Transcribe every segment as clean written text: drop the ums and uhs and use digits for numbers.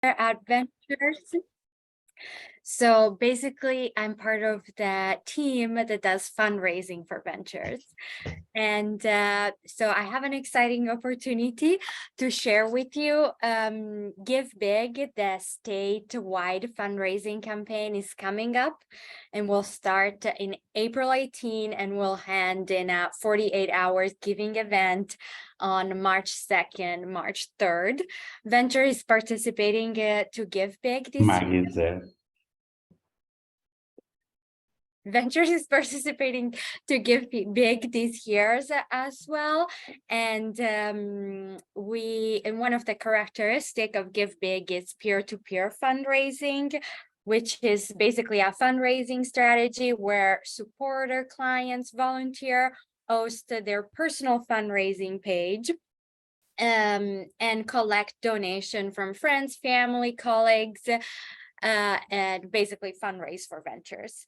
at Ventures. So basically, I'm part of the team that does fundraising for Ventures. And so I have an exciting opportunity to share with you. Give Big, the statewide fundraising campaign, is coming up and will start in April 18 and will end in a 48-hour giving event on March 2nd, March 3rd. Venture is participating to Give Big this year. Ventures is participating to Give Big these years as well. And and one of the characteristics of Give Big is peer-to-peer fundraising, which is basically a fundraising strategy where supporter clients volunteer, host their personal fundraising page, and collect donation from friends, family, colleagues, and basically fundraise for Ventures.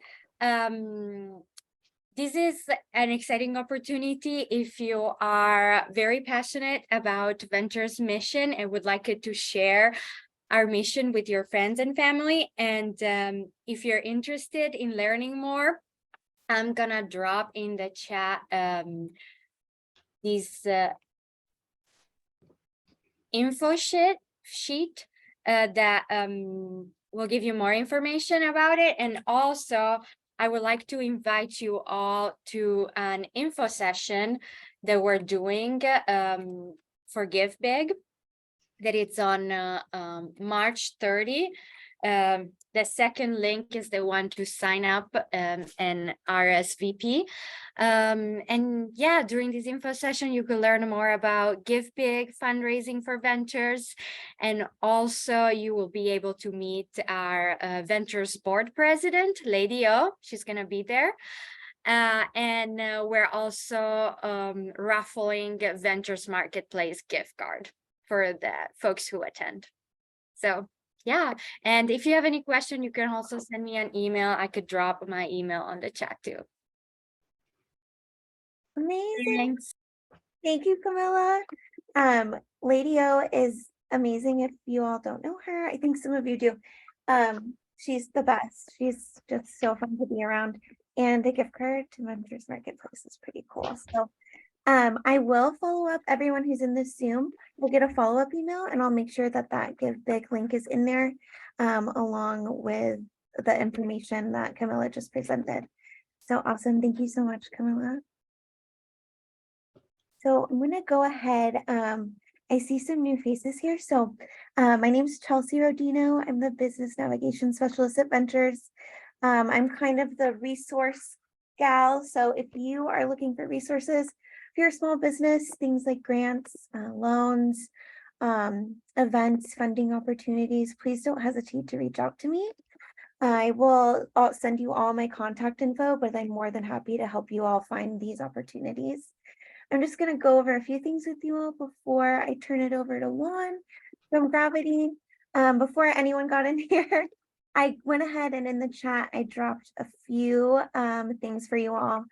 This is an exciting opportunity if you are very passionate about Ventures mission and would like it to share our mission with your friends and family. And if you're interested in learning more, I'm gonna drop in the chat this info sheet that will give you more information about it. And also, I would like to invite you all to an info session that we're doing for Give Big, that it's on March 30. The second link is the one to sign up and RSVP. And yeah, during this info session, you can learn more about Give Big fundraising for Ventures. And also you will be able to meet our Ventures board president, Lady O. She's gonna be there. And we're also raffling Ventures Marketplace gift card for the folks who attend. So yeah, and if you have any question, you can also send me an email. I could drop my email on the chat too. Amazing. Thanks. Thank you, Camilla. Lady O is amazing. If you all don't know her, I think some of you do. She's the best. She's just so fun to be around. And the gift card to Ventures Marketplace is pretty cool. So I will follow up. Everyone who's in this Zoom will get a follow-up email, and I'll make sure that that Give Big link is in there along with the information that Camilla just presented. So awesome. Thank you so much, Camilla. So I'm going to go ahead. I see some new faces here. So my name is Chelsea Rodino. I'm the business navigation specialist at Ventures. I'm kind of the resource gal. So if you are looking for resources for your small business, things like grants, loans, events, funding opportunities, please don't hesitate to reach out to me. I will send you all my contact info, but I'm more than happy to help you all find these opportunities. I'm just going to go over a few things with you all before I turn it over to Juan from Gravity. Before anyone got in here, I went ahead and in the chat, I dropped a few things for you all.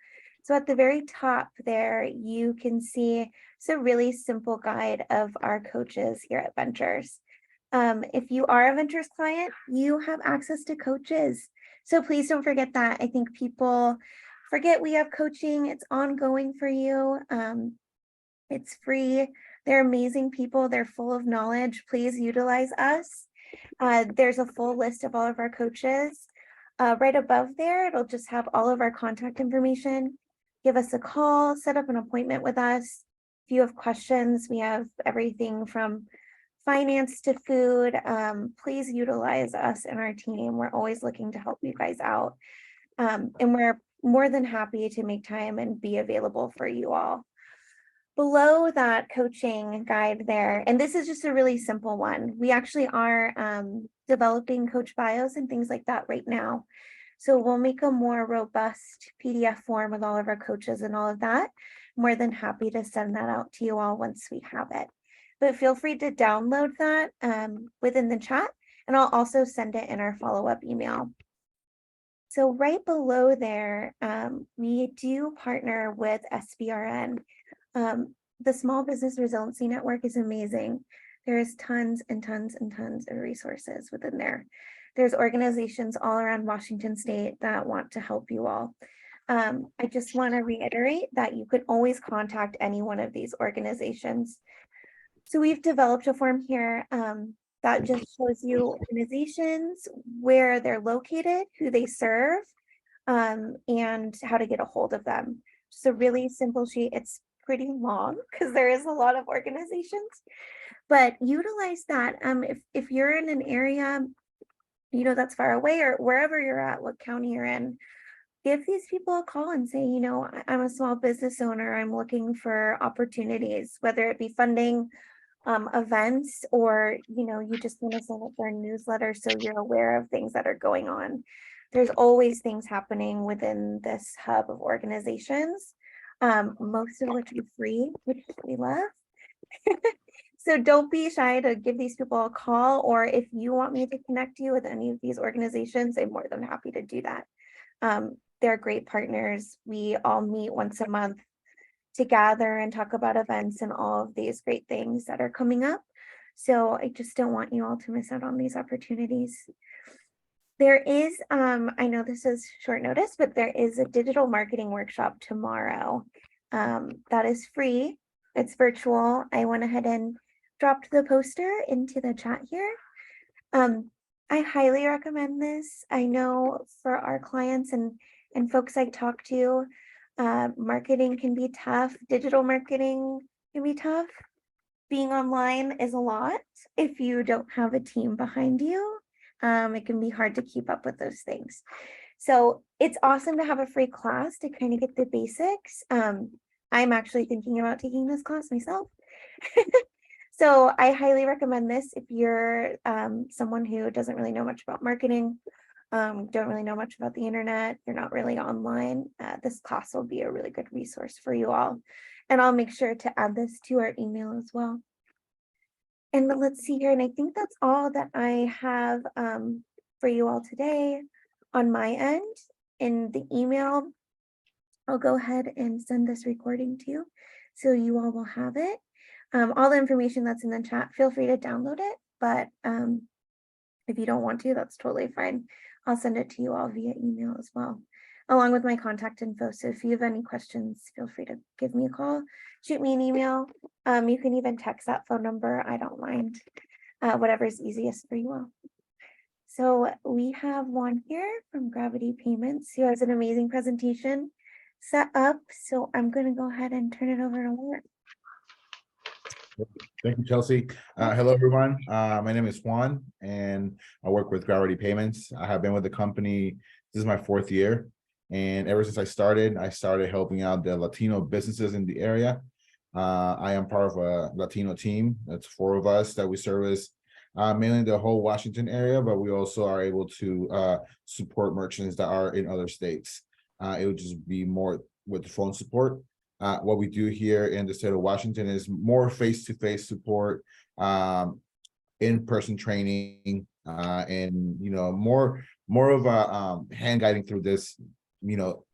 So at the very top there, you can see it's a really simple guide of our coaches here at Ventures. If you are a Ventures client, you have access to coaches. So please don't forget that. I think people forget we have coaching. It's ongoing for you. It's free. They're amazing people. They're full of knowledge. Please utilize us. There's a full list of all of our coaches. Right above there, it'll just have all of our contact information. Give us a call, set up an appointment with us. If you have questions, we have everything from finance to food. Please utilize us and our team. We're always looking to help you guys out. And we're more than happy to make time and be available for you all. Below that coaching guide there, and this is just a really simple one. We actually are developing coach bios and things like that right now. So we'll make a more robust PDF form with all of our coaches and all of that. More than happy to send that out to you all once we have it. But feel free to download that within the chat, and I'll also send it in our follow-up email. So right below there, we do partner with SBRN. The Small Business Resiliency Network is amazing. There's tons and tons and tons of resources within there. There's organizations all around Washington State that want to help you all. I just want to reiterate that you could always contact any one of these organizations. So we've developed a form here that just shows you organizations, where they're located, who they serve, and how to get a hold of them. Just a really simple sheet. It's pretty long because there is a lot of organizations, but utilize that. If you're in an area, that's far away, or wherever you're at, what county you're in, give these people a call and say, I'm a small business owner. I'm looking for opportunities, whether it be funding, events, or you just want to sign up for a newsletter so you're aware of things that are going on. There's always things happening within this hub of organizations, most of which are free, which we love. So don't be shy to give these people a call, or if you want me to connect you with any of these organizations, I'm more than happy to do that. They're great partners. We all meet once a month to gather and talk about events and all of these great things that are coming up. So I just don't want you all to miss out on these opportunities. There is, I know this is short notice, but there is a digital marketing workshop tomorrow. That is free. It's virtual. I went ahead and dropped the poster into the chat here. I highly recommend this. I know for our clients and folks I talk to, marketing can be tough. Digital marketing can be tough. Being online is a lot if you don't have a team behind you. It can be hard to keep up with those things. So it's awesome to have a free class to kind of get the basics. I'm actually thinking about taking this class myself. So I highly recommend this if you're someone who doesn't really know much about marketing, don't really know much about the internet, you're not really online. This class will be a really good resource for you all. And I'll make sure to add this to our email as well. And let's see here. And I think that's all that I have for you all today on my end. In the email, I'll go ahead and send this recording to you so you all will have it. All the information that's in the chat, feel free to download it, but if you don't want to, that's totally fine. I'll send it to you all via email as well, along with my contact info. So if you have any questions, feel free to give me a call, shoot me an email. You can even text that phone number. I don't mind, whatever's easiest for you all. So we have Juan here from Gravity Payments, who has an amazing presentation set up. So I'm going to go ahead and turn it over to Juan. Thank you, Chelsea. Hello, everyone. My name is Juan, and I work with Gravity Payments. I have been with the company. This is my 4th year, and ever since I started helping out the Latino businesses in the area. I am part of a Latino team. That's 4 of us that we service mainly the whole Washington area, but we also are able to support merchants that are in other states. It would just be more with the phone support. What we do here in the state of Washington is more face-to-face support, in-person training, and more of a hand guiding through this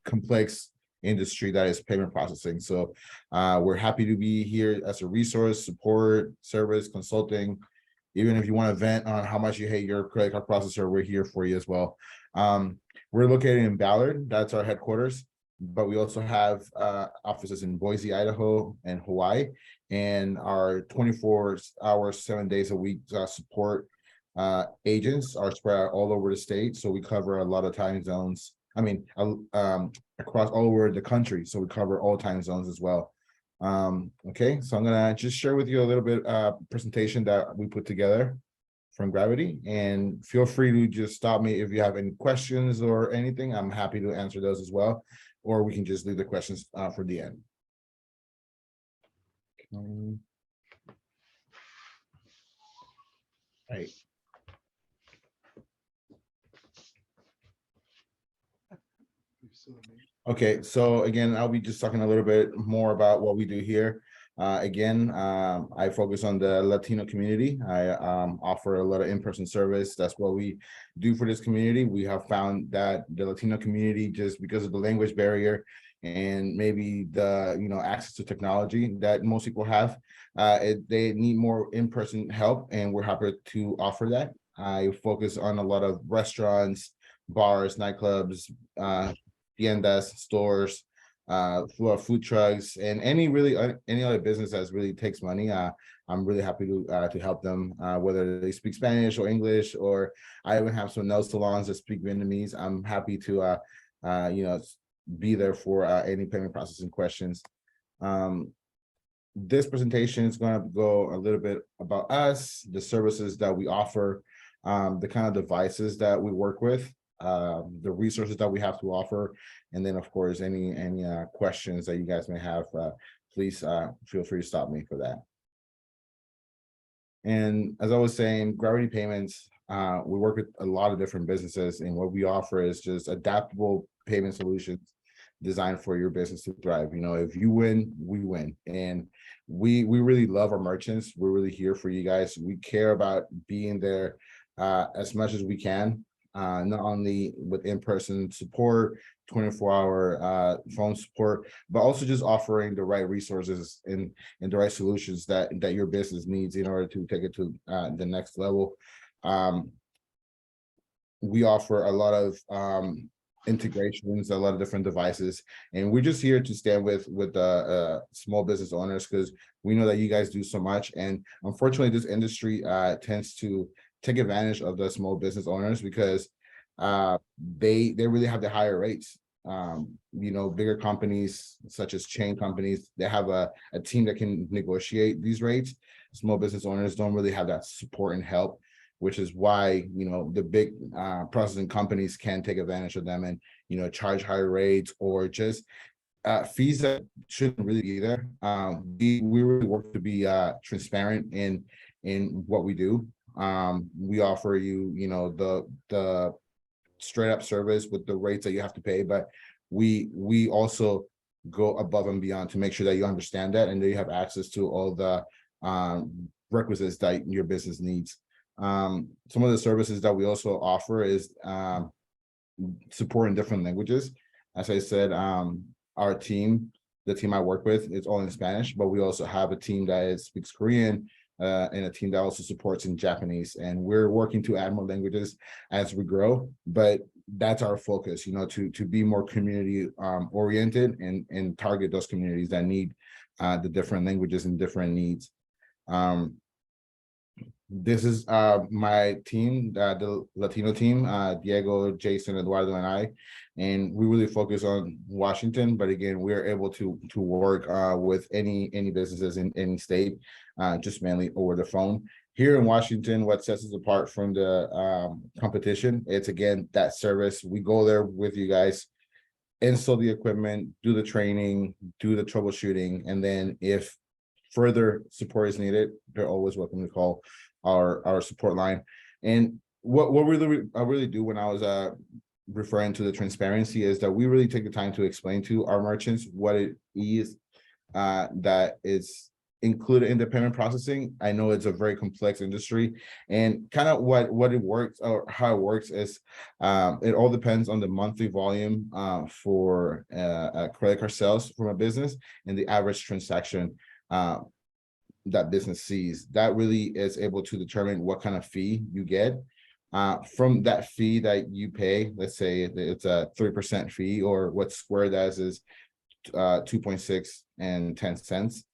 complex industry that is payment processing. So we're happy to be here as a resource, support, service, consulting. Even if you want to vent on how much you hate your credit card processor, we're here for you as well. We're located in Ballard. That's our headquarters. But we also have offices in Boise, Idaho, and Hawaii, and our 24 hours, 7 days a week support agents are spread out all over the state. So we cover a lot of time zones. I mean, across all over the country. So we cover all time zones as well. Okay, so I'm gonna just share with you a little bit presentation that we put together from Gravity, and feel free to just stop me if you have any questions or anything. I'm happy to answer those as well, or we can just leave the questions for the end. All right. Okay, so again, I'll be just talking a little bit more about what we do here. I focus on the Latino community. I offer a lot of in-person service. That's what we do for this community. We have found that the Latino community, just because of the language barrier and maybe the access to technology that most people have. They need more in-person help, and we're happy to offer that. I focus on a lot of restaurants, bars, nightclubs, tiendas, stores, food trucks, and any other business that really takes money. I'm really happy to help them, whether they speak Spanish or English, or I even have some nail salons that speak Vietnamese. I'm happy to be there for any payment processing questions. This presentation is going to go a little bit about us, the services that we offer, the kind of devices that we work with, the resources that we have to offer, and then of course any questions that you guys may have. Please feel free to stop me for that. And as I was saying, Gravity Payments, we work with a lot of different businesses, and what we offer is just adaptable payment solutions designed for your business to thrive. If you win, we win. And we really love our merchants. We're really here for you guys. We care about being there as much as we can, not only with in-person support, 24-hour phone support, but also just offering the right resources and the right solutions that your business needs in order to take it to the next level. We offer a lot of integrations, a lot of different devices, and we're just here to stand with small business owners, because we know that you guys do so much. And unfortunately, this industry tends to take advantage of the small business owners, because they really have the higher rates. Bigger companies such as chain companies, they have a team that can negotiate these rates. Small business owners don't really have that support and help, which is why the big processing companies can take advantage of them and charge higher rates, or just fees that shouldn't really be there. We really work to be transparent in what we do. We offer you the straight up service with the rates that you have to pay, but we also go above and beyond to make sure that you understand that and that you have access to all the requisites that your business needs. Some of the services that we also offer is support in different languages. As I said, our team, the team I work with, is all in Spanish, but we also have a team that speaks Korean, and a team that also supports in Japanese. And we're working to add more languages as we grow, but that's our focus, to be more community oriented and target those communities that need the different languages and different needs. This is my team, the Latino team, Diego, Jason, Eduardo, and I, and we really focus on Washington. But again, we are able to work with any businesses in any state, just mainly over the phone. Here in Washington, what sets us apart from the competition, it's again that service. We go there with you guys, install the equipment, do the training, do the troubleshooting, and then if further support is needed, they're always welcome to call our support line. And what I really do when I was referring to the transparency is that we really take the time to explain to our merchants what it is that is included in the payment processing. I know it's a very complex industry, and kind of what it works, or how it works, is it all depends on the monthly volume for credit card sales from a business and the average transaction that business sees. That really is able to determine what kind of fee you get. From that fee that you pay, let's say it's a 3% fee, or what's squared as is 2.6 and 10 cents.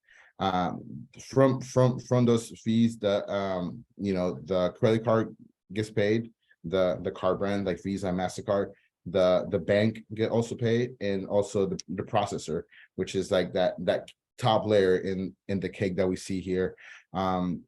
From those fees, the credit card gets paid, the card brand like Visa and MasterCard, the bank get also paid, and also the processor, which is like that top layer in the cake that we see here. From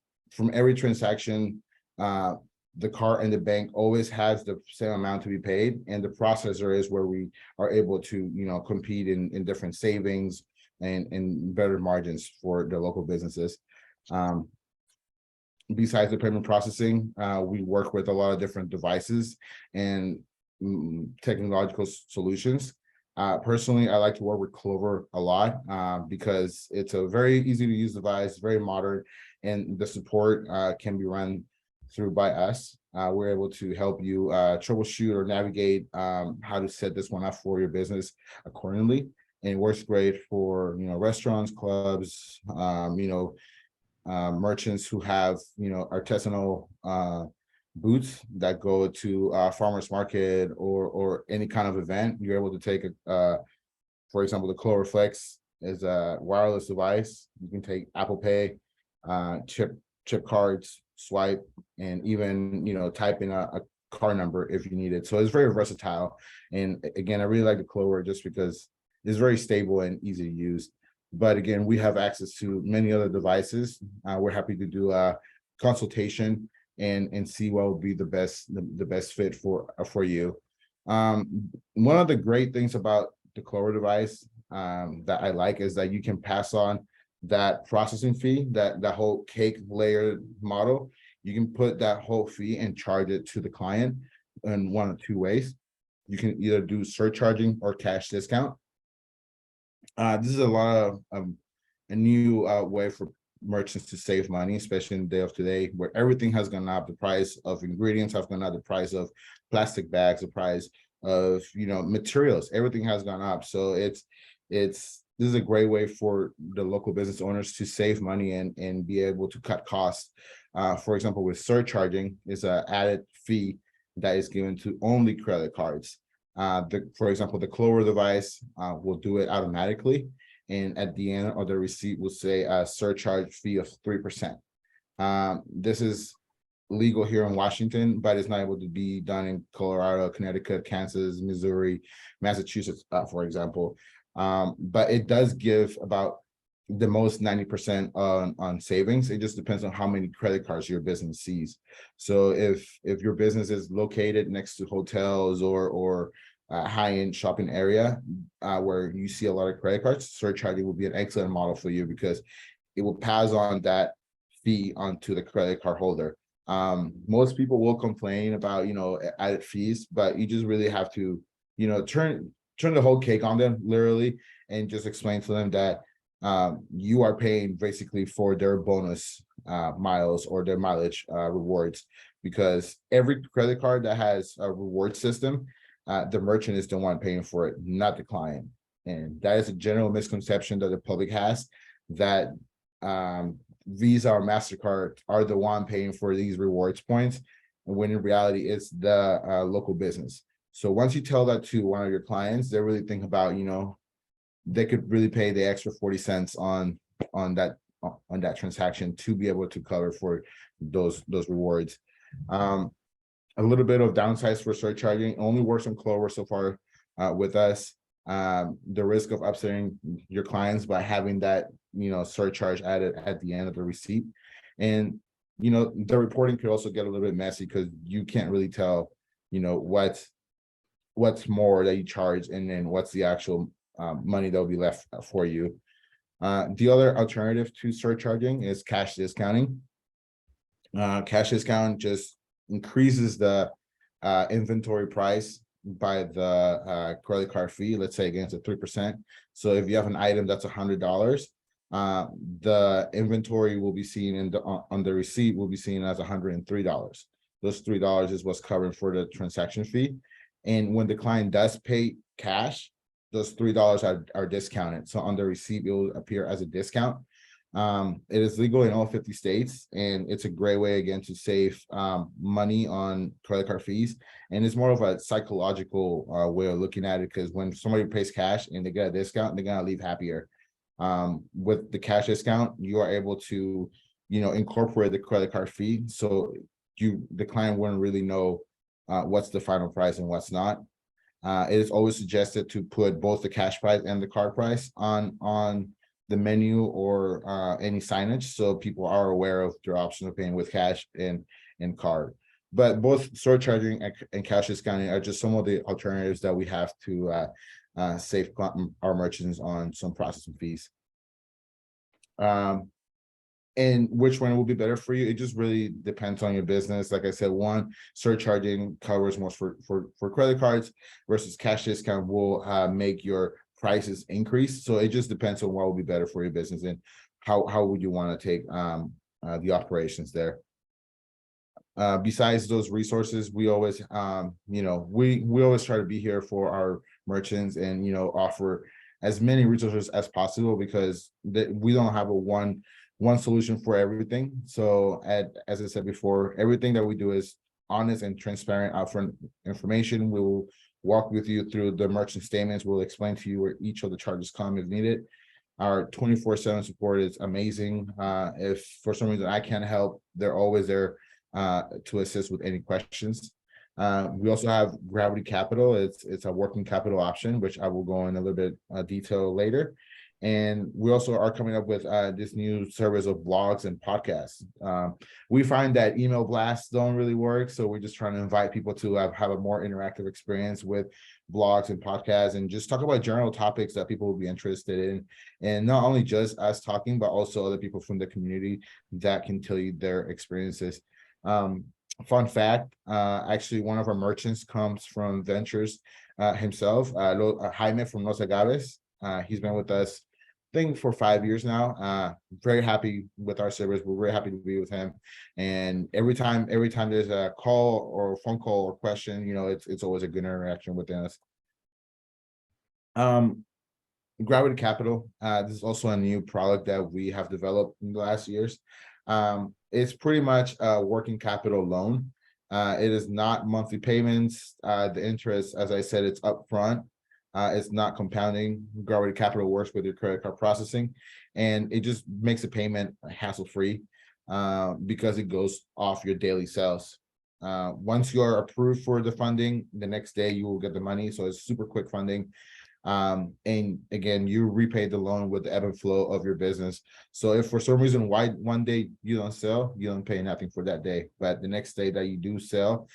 every transaction, the card and the bank always has the same amount to be paid, and the processor is where we are able to compete in different savings and better margins for the local businesses. Besides the payment processing, we work with a lot of different devices and technological solutions. Personally, I like to work with Clover a lot because it's a very easy to use device, very modern, and the support can be run through by us. We're able to help you troubleshoot or navigate how to set this one up for your business accordingly. and works great for, restaurants, clubs, merchants who have, artisanal booths that go to farmers market or any kind of event. You're able to take for example, the Clover Flex is a wireless device. You can take Apple Pay, chip cards, swipe, and even type in a card number if you need it. So it's very versatile. And again, I really like the Clover just because it's very stable and easy to use. But again, we have access to many other devices. We're happy to do a consultation and see what will be the best fit for you. One of the great things about the Clover device that I like is that you can pass on that processing fee, that whole cake layer model. You can put that whole fee and charge it to the client in one of two ways. You can either do surcharging or cash discount. This is a lot of a new way for merchants to save money, especially in the day of today, where everything has gone up. The price of ingredients have gone up, the price of plastic bags, the price of materials, everything has gone up. So this is a great way for the local business owners to save money and be able to cut costs. For example, with surcharging is an added fee that is given to only credit cards. For example, the Clover device will do it automatically, and at the end of the receipt will say a surcharge fee of 3%. This is legal here in Washington, but it's not able to be done in Colorado, Connecticut, Kansas, Missouri, Massachusetts, for example. But it does give about the most 90% on savings. It just depends on how many credit cards your business sees. So if your business is located next to hotels or a high-end shopping area where you see a lot of credit cards, surcharging will be an excellent model for you because it will pass on that fee onto the credit card holder. Most people will complain about added fees, but you just really have to turn the whole cake on them, literally, and just explain to them that you are paying basically for their bonus miles or their mileage rewards, because every credit card that has a reward system, the merchant is the one paying for it, not the client. And that is a general misconception that the public has, that Visa or MasterCard are the one paying for these rewards points, when in reality it's the local business. So once you tell that to one of your clients, they really think about, they could really pay the extra 40 cents on that transaction to be able to cover for those rewards. A little bit of downsides for surcharging: only works on Clover so far with us. The risk of upselling your clients by having that surcharge added at the end of the receipt, and the reporting could also get a little bit messy because you can't really tell what's more that you charge and then what's the actual money that will be left for you. The other alternative to surcharging is cash discounting. Cash discount just increases the inventory price by the credit card fee, let's say against a 3%. So if you have an item that's $100, the inventory will be seen on the receipt will be seen as $103. Those $3 is what's covered for the transaction fee. And when the client does pay cash, those $3 are discounted. So on the receipt, it will appear as a discount. It is legal in all 50 states, and it's a great way, again, to save money on credit card fees. And it's more of a psychological way of looking at it, because when somebody pays cash and they get a discount, they're gonna leave happier. With the cash discount, you are able to, incorporate the credit card fee, so the client wouldn't really know what's the final price and what's not. It is always suggested to put both the cash price and the card price on the menu or any signage, so people are aware of their option of paying with cash and card. But both surcharging and cash discounting are just some of the alternatives that we have to save our merchants on some processing fees. And which one will be better for you? It just really depends on your business. Like I said, one, surcharging covers most for credit cards, versus cash discount will make your prices increase. So it just depends on what will be better for your business and how would you want to take the operations there. Besides those resources, we always we always try to be here for our merchants and offer as many resources as possible, because we don't have a one solution for everything. So as I said before, everything that we do is honest and transparent upfront information. We will walk with you through the merchant statements. We'll explain to you where each of the charges come if needed. Our 24/7 support is amazing. If for some reason I can't help, they're always there to assist with any questions. We also have Gravity Capital. It's a working capital option, which I will go in a little bit detail later. And we also are coming up with this new service of blogs and podcasts. We find that email blasts don't really work, so we're just trying to invite people to have a more interactive experience with blogs and podcasts, and just talk about general topics that people will be interested in. And not only just us talking, but also other people from the community that can tell you their experiences. Fun fact, actually one of our merchants comes from Ventures himself, Jaime from Los Agaves. He's been with us, I think, for 5 years now. Very happy with our service. We're very happy to be with him. And every time there's a call or a phone call or question, it's always a good interaction within us. Gravity Capital, this is also a new product that we have developed in the last years. It's pretty much a working capital loan. It is not monthly payments. The interest, as I said, it's upfront. It's not compounding. Gravity Capital works with your credit card processing, and it just makes the payment hassle-free because it goes off your daily sales. Once you're approved for the funding, the next day you will get the money. So it's super quick funding. And again, you repay the loan with the ebb and flow of your business. So if for some reason one day you don't sell, you don't pay nothing for that day. But the next day that you do sell,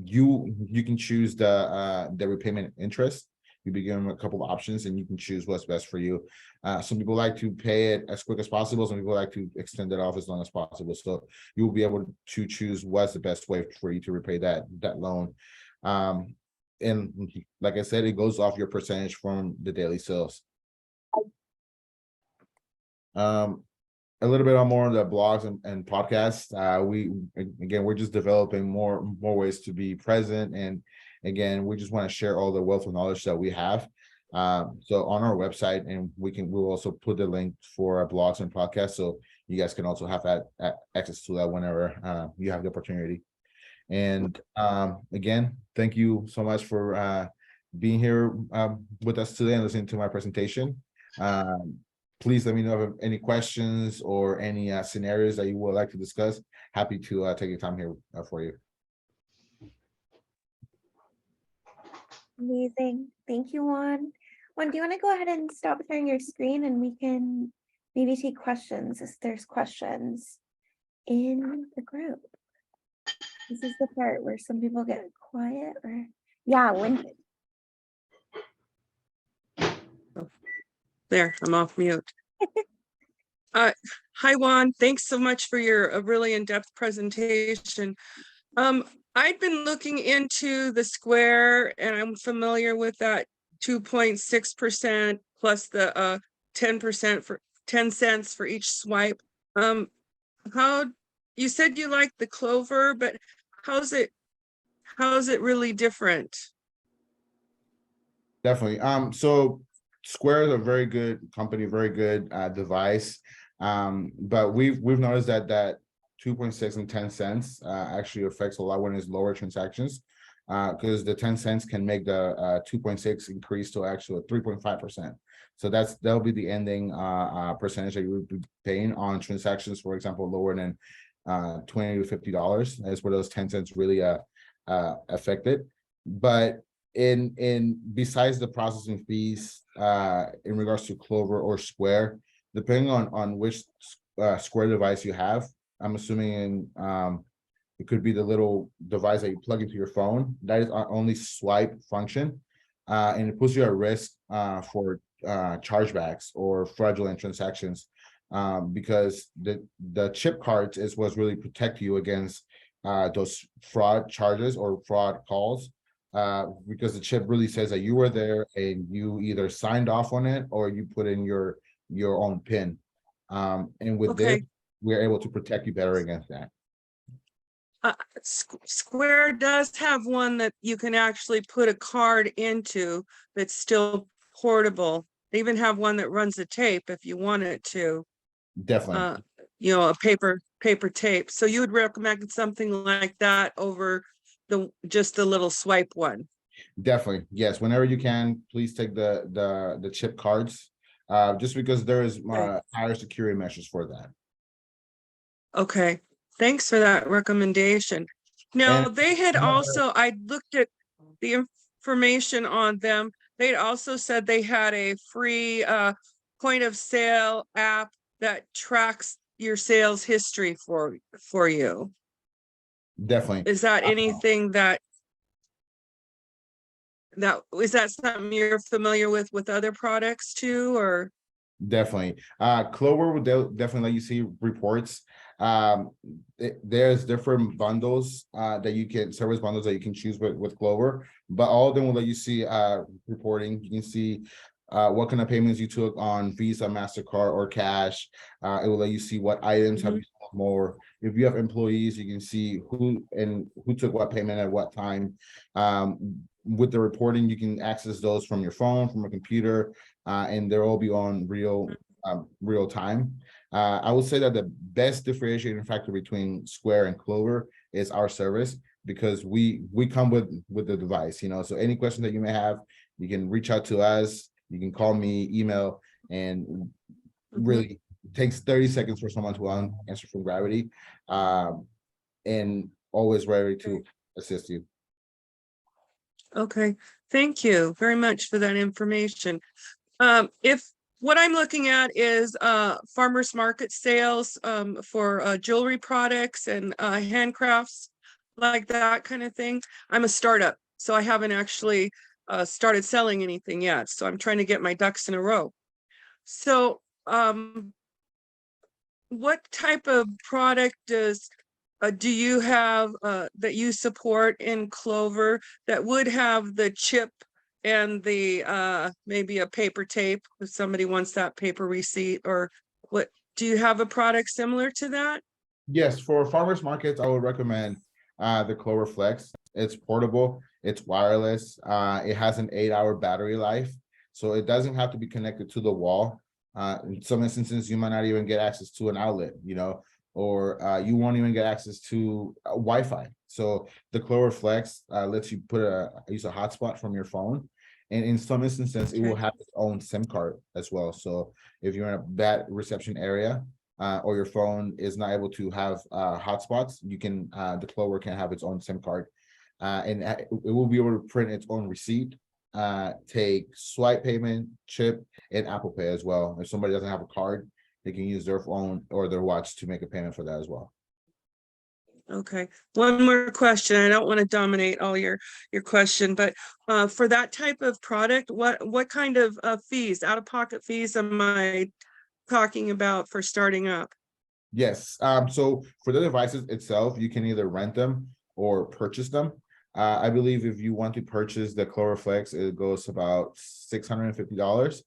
you can choose the repayment interest. You be given a couple of options, and you can choose what's best for you. Some people like to pay it as quick as possible. Some people like to extend it off as long as possible. So you will be able to choose what's the best way for you to repay that loan. And like I said, it goes off your percentage from the daily sales. A little bit on more of the blogs and podcasts. We're just developing more ways to be present, and again, we just want to share all the wealth of knowledge that we have. So on our website, and we'll also put the link for our blogs and podcasts, so you guys can also have that access to that whenever you have the opportunity. And again, thank you so much for being here with us today and listening to my presentation. Please let me know if you have any questions or any scenarios that you would like to discuss. Happy to take your time here for you. Amazing. Thank you, Juan. Juan, do you want to go ahead and stop sharing your screen, and we can maybe take questions if there's questions in the group? This is the part where some people get quiet, or yeah, Lincoln. There, I'm off mute. Hi, Juan. Thanks so much for your really in-depth presentation. I've been looking into the Square, and I'm familiar with that 2.6% plus the 10% for 10 cents for each swipe. How you said you like the Clover, but how's it really different? Definitely. So Square is a very good company, very good device. But we've noticed that 2.6 and 10 cents actually affects a lot when it's lower transactions, because the 10 cents can make the 2.6 increase to actually 3.5%. So that'll be the ending percentage that you would be paying on transactions, for example, lower than $20 to $50. That's where those 10 cents really affect it. But in besides the processing fees, in regards to Clover or Square, depending on which Square device you have, I'm assuming it could be the little device that you plug into your phone. That is our only swipe function, and it puts you at risk for chargebacks or fraudulent transactions, because the chip cards is what's really protect you against those fraud charges or fraud calls, because the chip really says that you were there and you either signed off on it or you put in your own PIN. And with this, we're able to protect you better against that. Square does have one that you can actually put a card into that's still portable. They even have one that runs a tape if you want it to, Definitely. a paper tape. So you would recommend something like that over just the little swipe one. Definitely, yes. Whenever you can, please take the chip cards, just because there is Okay. higher security measures for that. Okay, thanks for that recommendation. Now, And they had another- also, I looked at the information on them. They'd also said they had a free point of sale app that tracks your sales history for you. Definitely. Is that anything is that something you're familiar with other products too, or? Definitely. Clover would definitely let you see reports. There's different bundles that you can service bundles that you can choose with Clover, but all of them will let you see reporting. You can see what kind of payments you took on Visa, MasterCard, or cash. It will let you see what items have you sold more. If you have employees, you can see who took what payment at what time. With the reporting, you can access those from your phone, from a computer, and they'll all be on real time. I would say that the best differentiating factor between Square and Clover is our service, because we come with the device, so any question that you may have, you can reach out to us, you can call me, email, and really takes 30 seconds for someone to answer from Gravity, and always ready to assist you. Okay, thank you very much for that information. If what I'm looking at is farmers market sales for jewelry products and handcrafts, like that kind of thing. I'm a startup, so I haven't actually started selling anything yet. So I'm trying to get my ducks in a row. So what type of product do you have that you support in Clover that would have the chip and the maybe a paper tape if somebody wants that paper receipt, or what? Do you have a product similar to that? Yes, for farmers markets, I would recommend the Clover Flex. It's portable, it's wireless, it has an 8-hour battery life, so it doesn't have to be connected to the wall. In some instances, you might not even get access to an outlet, or you won't even get access to Wi-Fi. So the Clover Flex lets you use a hotspot from your phone, and in some instances, it will have its own SIM card as well. So if you're in a bad reception area, or your phone is not able to have hotspots, the Clover can have its own SIM card, and it will be able to print its own receipt, take swipe payment, chip, and Apple Pay as well. If somebody doesn't have a card, they can use their phone or their watch to make a payment for that as well. Okay, one more question. I don't want to dominate all your question, but for that type of product, what kind of fees, out-of-pocket fees am I talking about for starting up? Yes. So for the devices itself, you can either rent them or purchase them. I believe if you want to purchase the Clover Flex, it goes about $650.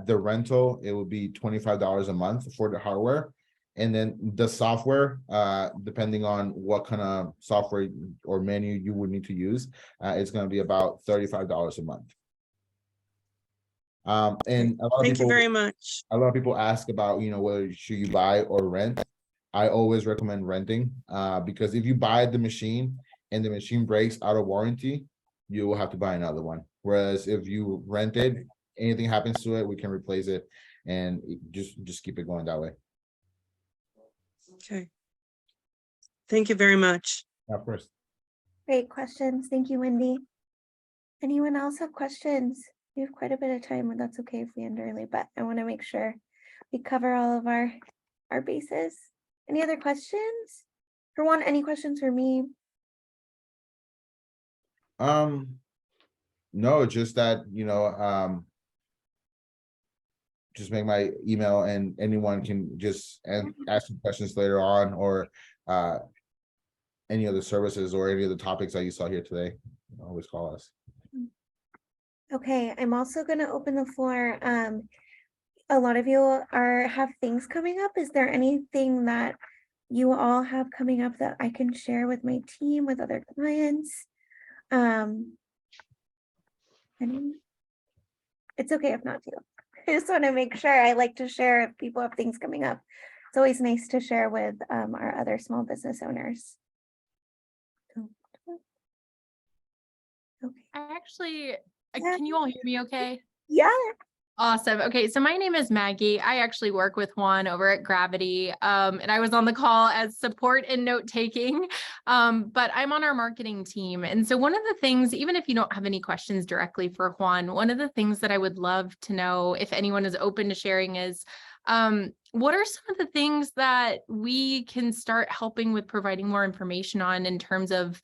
The rental, it will be $25 a month for the hardware. And then the software, depending on what kind of software or menu you would need to use, it's going to be about $35 a month. And a lot of Thank you people, very much. a lot of people ask about, whether should you buy or rent. I always recommend renting, because if you buy the machine and the machine breaks out of warranty, you will have to buy another one. Whereas if you rent it, anything happens to it, we can replace it, and just keep it going that way. Okay. Thank you very much. Of course. Great questions. Thank you, Wendy. Anyone else have questions? We have quite a bit of time, and that's okay if we end early, but I want to make sure we cover all of our bases. Any other questions? For one, any questions for me? No, just that, just make my email, and anyone can just ask some questions later on, or any other services or any of the topics that you saw here today. Always call us. Okay, I'm also going to open the floor. A lot of you have things coming up. Is there anything that you all have coming up that I can share with my team, with other clients? Is It's okay if not to. I just want to make sure. I like to share if people have things coming up. It's always nice to share with our other small business owners. Okay. I actually, Yeah. can you all hear me okay? Yeah. Awesome. Okay, so my name is Maggie. I actually work with Juan over at Gravity, and I was on the call as support and note taking, but I'm on our marketing team. And so one of the things, even if you don't have any questions directly for Juan, one of the things that I would love to know if anyone is open to sharing is, what are some of the things that we can start helping with providing more information on in terms of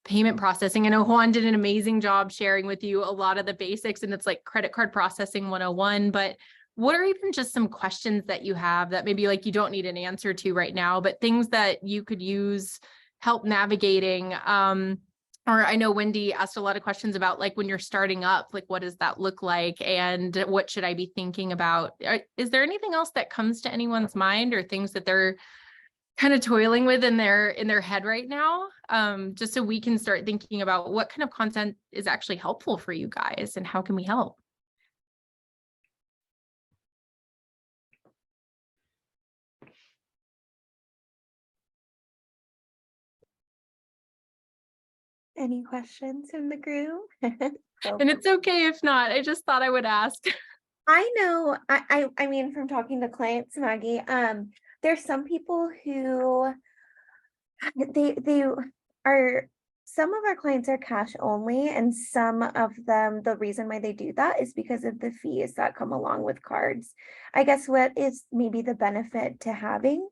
payment processing? I know Juan did an amazing job sharing with you a lot of the basics, and it's like credit card processing 101, but what are even just some questions that you have that maybe like you don't need an answer to right now, but things that you could use help navigating? Or I know Wendy asked a lot of questions about like when you're starting up, like what does that look like and what should I be thinking about? Is there anything else that comes to anyone's mind or things that they're kind of toiling with in their head right now, just so we can start thinking about what kind of content is actually helpful for you guys and how can we help? Any questions from the group? And it's okay if not, I just thought I would ask. I know, I mean, from talking to clients, Maggie, there's some people who they are, some of our clients are cash only, and some of them, the reason why they do that is because of the fees that come along with cards. I guess what is maybe the benefit to having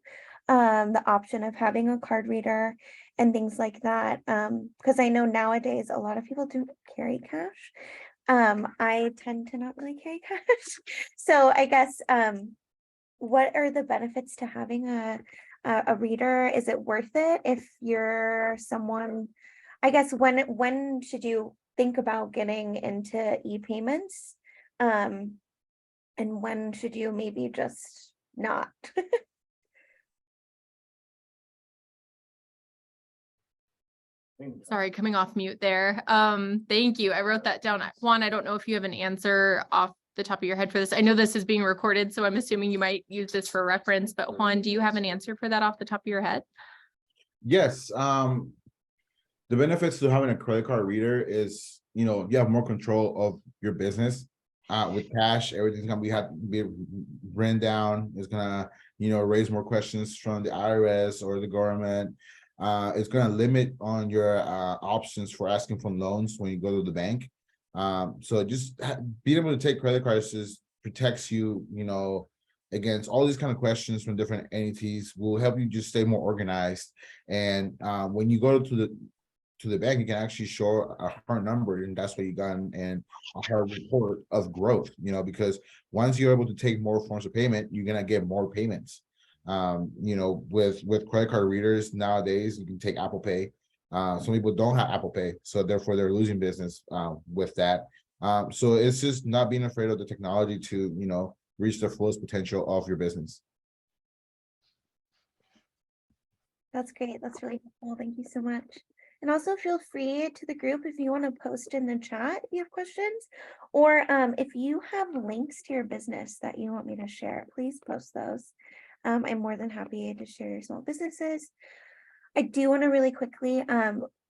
the option of having a card reader and things like that, because I know nowadays a lot of people do carry cash. I tend to not really carry cash. So I guess what are the benefits to having a reader? Is it worth it if you're someone, I guess when should you think about getting into e-payments? And when should you maybe just not? Sorry, coming off mute there. Thank you. I wrote that down. Juan, I don't know if you have an answer off the top of your head for this. I know this is being recorded, so I'm assuming you might use this for reference, but Juan, do you have an answer for that off the top of your head? Yes, the benefits to having a credit card reader is, you have more control of your business. With cash, everything's gonna be written down. It's gonna, raise more questions from the IRS or the government. It's gonna limit on your options for asking for loans when you go to the bank. So just being able to take credit cards just protects you, against all these kind of questions from different entities. Will help you just stay more organized. And when you go to the bank, you can actually show a hard number, and that's what you got, and a hard report of growth, because once you're able to take more forms of payment, you're gonna get more payments. With credit card readers nowadays, you can take Apple Pay. Some people don't have Apple Pay, so therefore they're losing business with that. So it's just not being afraid of the technology to, reach the fullest potential of your business. That's great. That's really helpful. Thank you so much. And also feel free to the group if you want to post in the chat if you have questions, or if you have links to your business that you want me to share, please post those. I'm more than happy to share your small businesses. I do want to really quickly,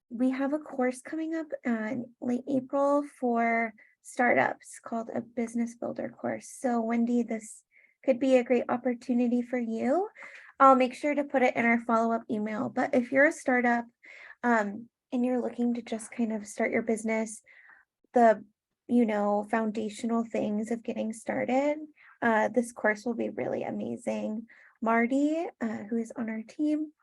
we have a course coming up in late April for startups called a business builder course. So Wendy, this could be a great opportunity for you. I'll make sure to put it in our follow-up email, but if you're a startup and you're looking to just kind of start your business, the foundational things of getting started, this course will be really amazing. Marty, who is on our team,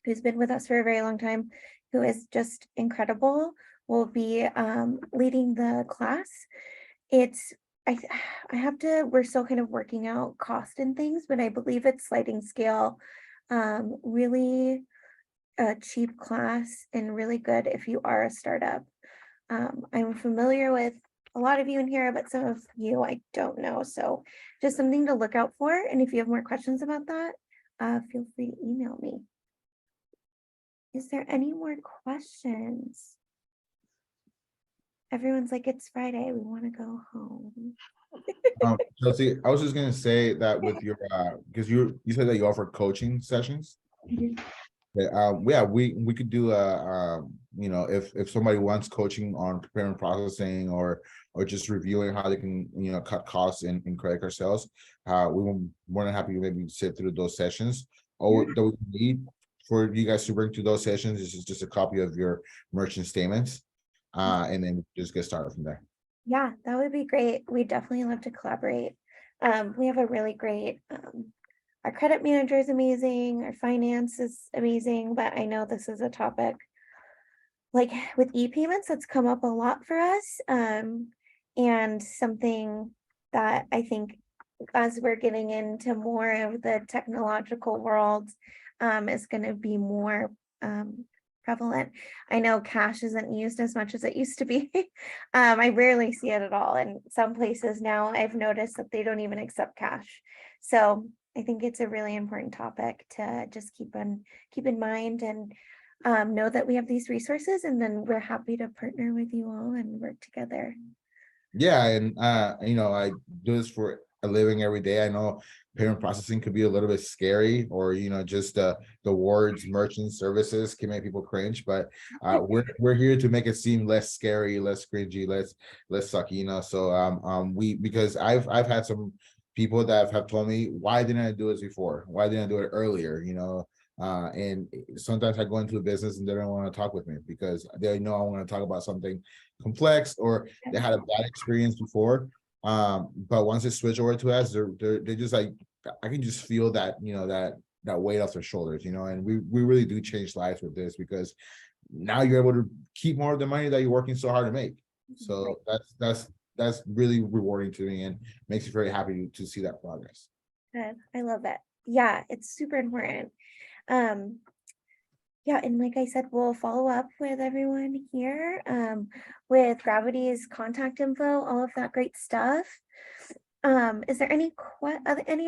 who's been with us for a very long time, who is just incredible, will be leading the class. We're still kind of working out cost and things, but I believe it's sliding scale, really a cheap class and really good if you are a startup. I'm familiar with a lot of you in here, but some of you I don't know. So just something to look out for. And if you have more questions about that, feel free to email me. Is there any more questions? everyone's like, it's Friday, we want to go home. Chelsea, I was just gonna say that with your because you said that you offer coaching sessions. Mhm. Yeah, we could do you know, if somebody wants coaching on payment processing or just reviewing how they can, you know, cut costs in credit card sales, we will more than happy to maybe sit through those sessions. Or that we need for you guys to bring to those sessions is just a copy of your merchant statements, and then just get started from there. Yeah, that would be great. We definitely love to collaborate. We have a really great, our credit manager is amazing, our finance is amazing, but I know this is a topic like with e-payments that's come up a lot for us. And something that I think as we're getting into more of the technological world, is going to be more prevalent. I know cash isn't used as much as it used to be. I rarely see it at all. And some places now I've noticed that they don't even accept cash. So I think it's a really important topic to just keep in mind and know that we have these resources, and then we're happy to partner with you all and work together. Yeah, and you know, I do this for a living every day. I know payment processing could be a little bit scary, or you know, just the words merchant services can make people cringe, but we're here to make it seem less scary, less cringy, less sucky, you know. So because I've had some people that have told me, why didn't I do this before? Why didn't I do it earlier? You know, and sometimes I go into a business and they don't want to talk with me because they know I want to talk about something complex, or they had a bad experience before. But once they switch over to us, they're just like, I can just feel that, you know, that weight off their shoulders, you know. And we really do change lives with this, because now you're able to keep more of the money that you're working so hard to make. So that's really rewarding to me and makes me very happy to see that progress. Good. I love it. Yeah, it's super important. Yeah, and like I said, we'll follow up with everyone here, with Gravity's contact info, all of that great stuff. Is there any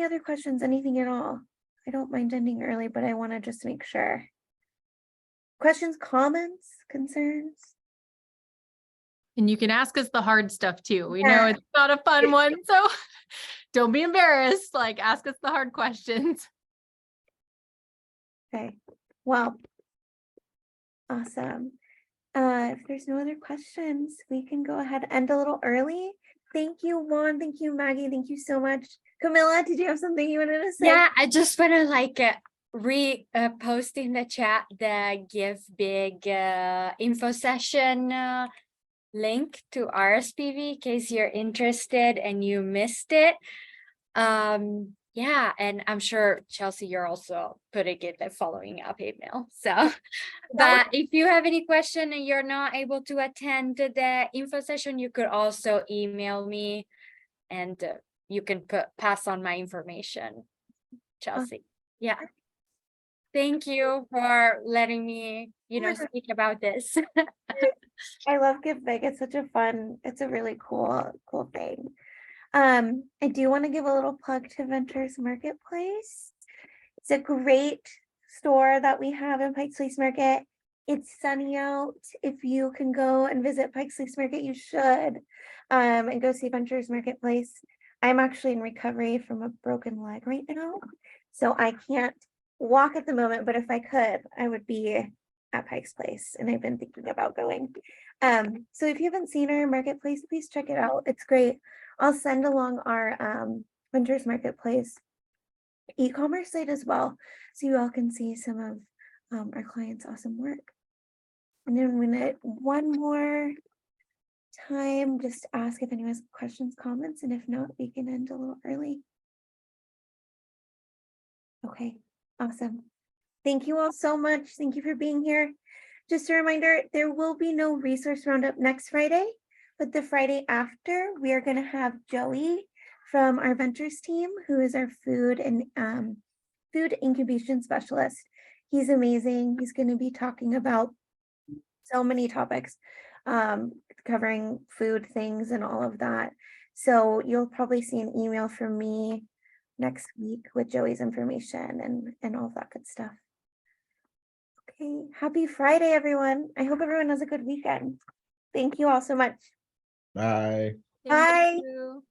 other questions, anything at all? I don't mind ending early, but I want to just make sure. Questions, comments, concerns? And you can ask us the hard stuff too. We Yeah. know it's not a fun one, so don't be embarrassed. Like, ask us the hard questions. Okay, well, awesome. If there's no other questions, we can go ahead and end a little early. Thank you, Juan. Thank you, Maggie. Thank you so much. Camilla, did you have something you wanted to say? Yeah, I just want to like post in the chat the Give Big info session link to RSPV in case you're interested and you missed it. Yeah, and I'm sure Chelsea, you're also putting it the following up email. So, but if you have any question and you're not able to attend the info session, you could also email me, and you can pass on my information, Chelsea. Yeah. Thank you for letting me, you know, speak about this. I love Give Big. It's such a fun, it's a really cool thing. I do want to give a little plug to Ventures Marketplace. It's a great store that we have in Pikes Place Market. It's sunny out. If you can go and visit Pikes Place Market, you should, and go see Ventures Marketplace. I'm actually in recovery from a broken leg right now, so I can't walk at the moment, but if I could, I would be at Pikes Place, and I've been thinking about going. So if you haven't seen our marketplace, please check it out. It's great. I'll send along our Ventures Marketplace e-commerce site as well, so you all can see some of our clients' awesome work. And then I'm gonna one more time just ask if anyone has questions, comments, and if not, we can end a little early. Okay, awesome. Thank you all so much. Thank you for being here. Just a reminder, there will be no resource roundup next Friday, but the Friday after, we are going to have Joey from our ventures team, who is our food incubation specialist. He's amazing. He's going to be talking about so many topics, covering food things and all of that. So you'll probably see an email from me next week with Joey's information and all of that good stuff. Okay, happy Friday, everyone. I hope everyone has a good weekend. Thank you all so much. Bye. Bye. you.